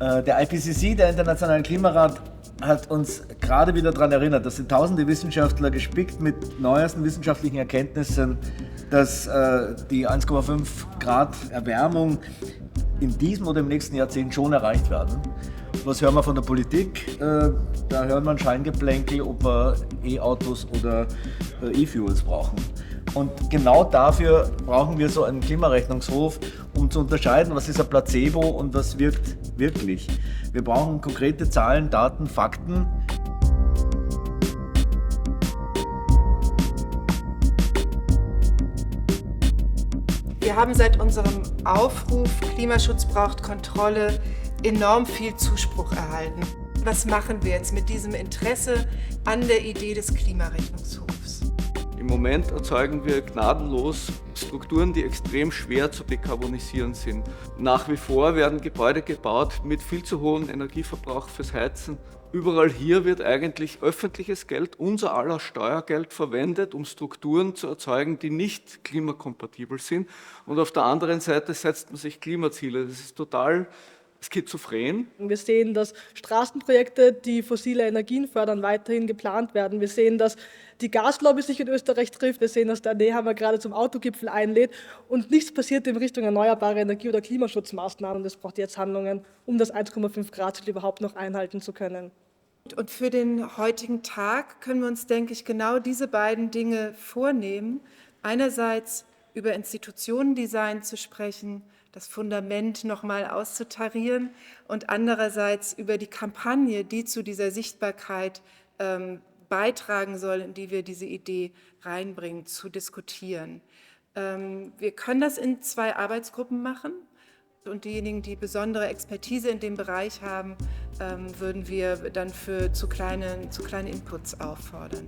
Der IPCC, der Internationale Klimarat, hat uns gerade wieder daran erinnert, dass sind tausende Wissenschaftler gespickt mit neuesten wissenschaftlichen Erkenntnissen, dass die 1,5 Grad Erwärmung in diesem oder im nächsten Jahrzehnt schon erreicht werden. Was hören wir von der Politik? Da hören wir ein Scheingeplänkel, ob wir E-Autos oder E-Fuels brauchen. Und genau dafür brauchen wir so einen Klimarechnungshof, um zu unterscheiden, was ist ein Placebo und was wirkt wirklich. Wir brauchen konkrete Zahlen, Daten, Fakten. Wir haben seit unserem Aufruf Klimaschutz braucht Kontrolle enorm viel Zuspruch erhalten. Was machen wir jetzt mit diesem Interesse an der Idee des Klimarechnungshofs? Im Moment erzeugen wir gnadenlos Strukturen, die extrem schwer zu dekarbonisieren sind. Nach wie vor werden Gebäude gebaut mit viel zu hohem Energieverbrauch fürs Heizen. Überall hier wird eigentlich öffentliches Geld, unser aller Steuergeld verwendet, um Strukturen zu erzeugen, die nicht klimakompatibel sind. Und auf der anderen Seite setzt man sich Klimaziele. Das ist total schizophren. Wir sehen, dass Straßenprojekte, die fossile Energien fördern, weiterhin geplant werden. Wir sehen, dass die Gaslobby sich in Österreich trifft. Wir sehen, dass der Nehammer gerade zum Autogipfel einlädt. Und nichts passiert in Richtung erneuerbare Energie oder Klimaschutzmaßnahmen. Es braucht jetzt Handlungen, um das 1,5 Grad Ziel überhaupt noch einhalten zu können. Und für den heutigen Tag können wir uns, denke ich, genau diese beiden Dinge vornehmen. Einerseits über Institutionendesign zu sprechen, das Fundament nochmal auszutarieren und andererseits über die Kampagne, die zu dieser Sichtbarkeit beitragen soll, in die wir diese Idee reinbringen, zu diskutieren. Wir können das in 2 Arbeitsgruppen machen und diejenigen, die besondere Expertise in dem Bereich haben, würden wir dann zu kleinen Inputs auffordern.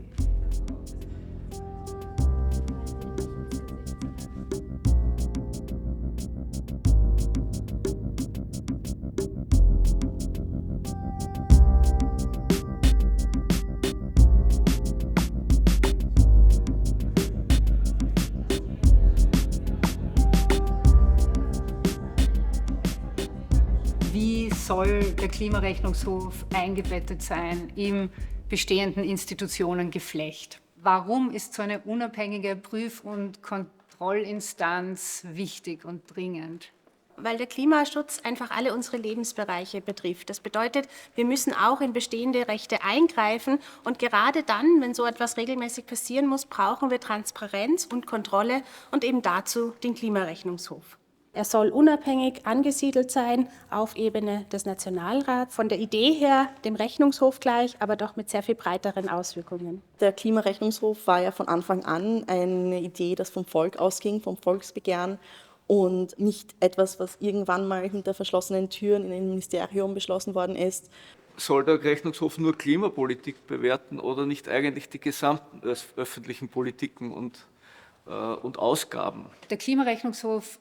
Wie soll der Klimarechnungshof eingebettet sein im bestehenden Institutionengeflecht? Warum ist so eine unabhängige Prüf- und Kontrollinstanz wichtig und dringend? Weil der Klimaschutz einfach alle unsere Lebensbereiche betrifft. Das bedeutet, wir müssen auch in bestehende Rechte eingreifen und gerade dann, wenn so etwas regelmäßig passieren muss, brauchen wir Transparenz und Kontrolle und eben dazu den Klimarechnungshof. Er soll unabhängig angesiedelt sein auf Ebene des Nationalrats. Von der Idee her dem Rechnungshof gleich, aber doch mit sehr viel breiteren Auswirkungen. Der Klimarechnungshof war ja von Anfang an eine Idee, das vom Volk ausging, vom Volksbegehren und nicht etwas, was irgendwann mal hinter verschlossenen Türen in einem Ministerium beschlossen worden ist. Soll der Rechnungshof nur Klimapolitik bewerten oder nicht eigentlich die gesamten öffentlichen Politiken und Ausgaben? Der Klimarechnungshof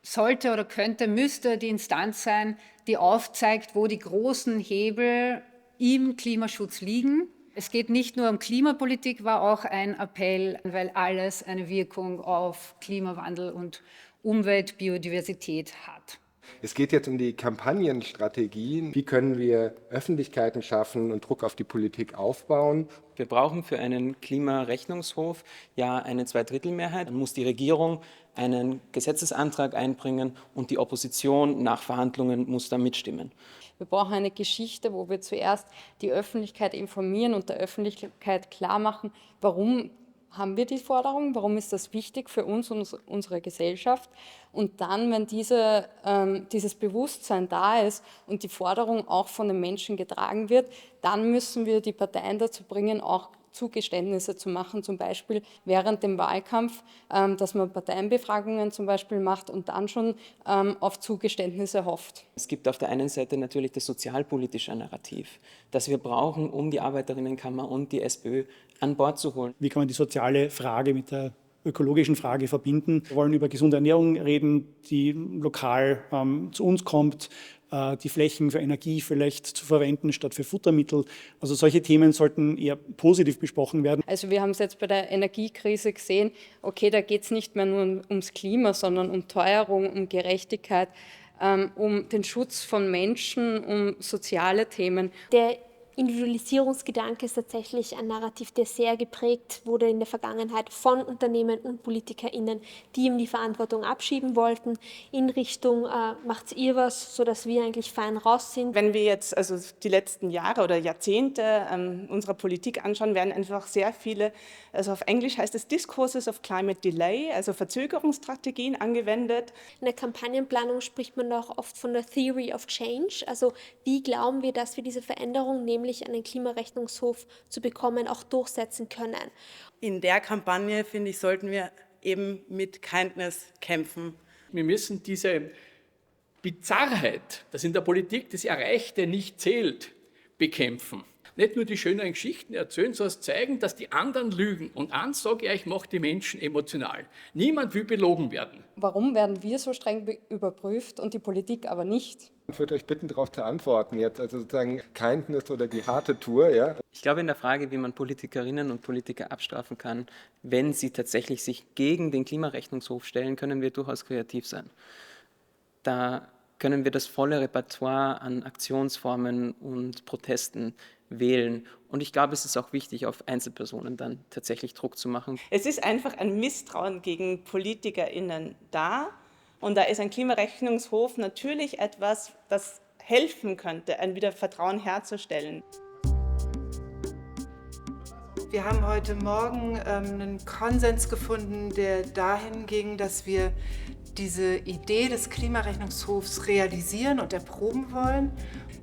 sollte oder müsste die Instanz sein, die aufzeigt, wo die großen Hebel im Klimaschutz liegen. Es geht nicht nur um Klimapolitik, war auch ein Appell, weil alles eine Wirkung auf Klimawandel und Umwelt, Biodiversität hat. Es geht jetzt um die Kampagnenstrategien. Wie können wir Öffentlichkeiten schaffen und Druck auf die Politik aufbauen? Wir brauchen für einen Klimarechnungshof ja eine Zweidrittelmehrheit. Dann muss die Regierung einen Gesetzesantrag einbringen und die Opposition nach Verhandlungen muss da mitstimmen. Wir brauchen eine Geschichte, wo wir zuerst die Öffentlichkeit informieren und der Öffentlichkeit klar machen, warum haben wir die Forderung, warum ist das wichtig für uns und unsere Gesellschaft. Und dann, wenn dieses Bewusstsein da ist und die Forderung auch von den Menschen getragen wird, dann müssen wir die Parteien dazu bringen, auch Zugeständnisse zu machen, zum Beispiel während dem Wahlkampf, dass man Parteienbefragungen zum Beispiel macht und dann schon auf Zugeständnisse hofft. Es gibt auf der einen Seite natürlich das sozialpolitische Narrativ, das wir brauchen, um die Arbeiterinnenkammer und die SPÖ an Bord zu holen. Wie kann man die soziale Frage mit der ökologischen Frage verbinden? Wir wollen über gesunde Ernährung reden, die lokal zu uns kommt, die Flächen für Energie vielleicht zu verwenden statt für Futtermittel. Also solche Themen sollten eher positiv besprochen werden. Also wir haben es jetzt bei der Energiekrise gesehen, okay, da geht es nicht mehr nur ums Klima, sondern um Teuerung, um Gerechtigkeit. um den Schutz von Menschen, um soziale Themen. Der Individualisierungsgedanke ist tatsächlich ein Narrativ, der sehr geprägt wurde in der Vergangenheit von Unternehmen und PolitikerInnen, die ihm die Verantwortung abschieben wollten, in Richtung macht ihr was, sodass wir eigentlich fein raus sind. Wenn wir jetzt also die letzten Jahre oder Jahrzehnte unserer Politik anschauen, werden einfach sehr viele, also auf Englisch heißt es Discourses of Climate Delay, also Verzögerungsstrategien angewendet. In der Kampagnenplanung spricht man auch oft von der Theory of Change, also wie glauben wir, dass wir diese Veränderung, nämlich einen Klimarechnungshof zu bekommen, auch durchsetzen können. In der Kampagne, finde ich, sollten wir eben mit Kindness kämpfen. Wir müssen diese Bizarrheit, dass in der Politik das Erreichte nicht zählt, bekämpfen. Nicht nur die schönen Geschichten erzählen, sondern zeigen, dass die anderen lügen. Und eins sage ich euch, macht die Menschen emotional. Niemand will belogen werden. Warum werden wir so streng überprüft und die Politik aber nicht? Ich würde euch bitten, darauf zu antworten jetzt, also sozusagen Kindness oder die harte Tour. Ja? Ich glaube, in der Frage, wie man Politikerinnen und Politiker abstrafen kann, wenn sie tatsächlich sich gegen den Klimarechnungshof stellen, können wir durchaus kreativ sein. Da können wir das volle Repertoire an Aktionsformen und Protesten wählen. Und ich glaube, es ist auch wichtig, auf Einzelpersonen dann tatsächlich Druck zu machen. Es ist einfach ein Misstrauen gegen PolitikerInnen da. Und da ist ein Klimarechnungshof natürlich etwas, das helfen könnte, ein wieder Vertrauen herzustellen. Wir haben heute Morgen einen Konsens gefunden, der dahin ging, dass wir diese Idee des Klimarechnungshofs realisieren und erproben wollen.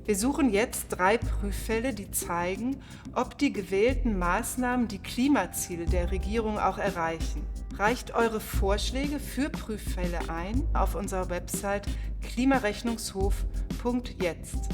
Wir suchen jetzt 3 Prüffälle, die zeigen, ob die gewählten Maßnahmen die Klimaziele der Regierung auch erreichen. Reicht eure Vorschläge für Prüffälle ein auf unserer Website klimarechnungshof.jetzt.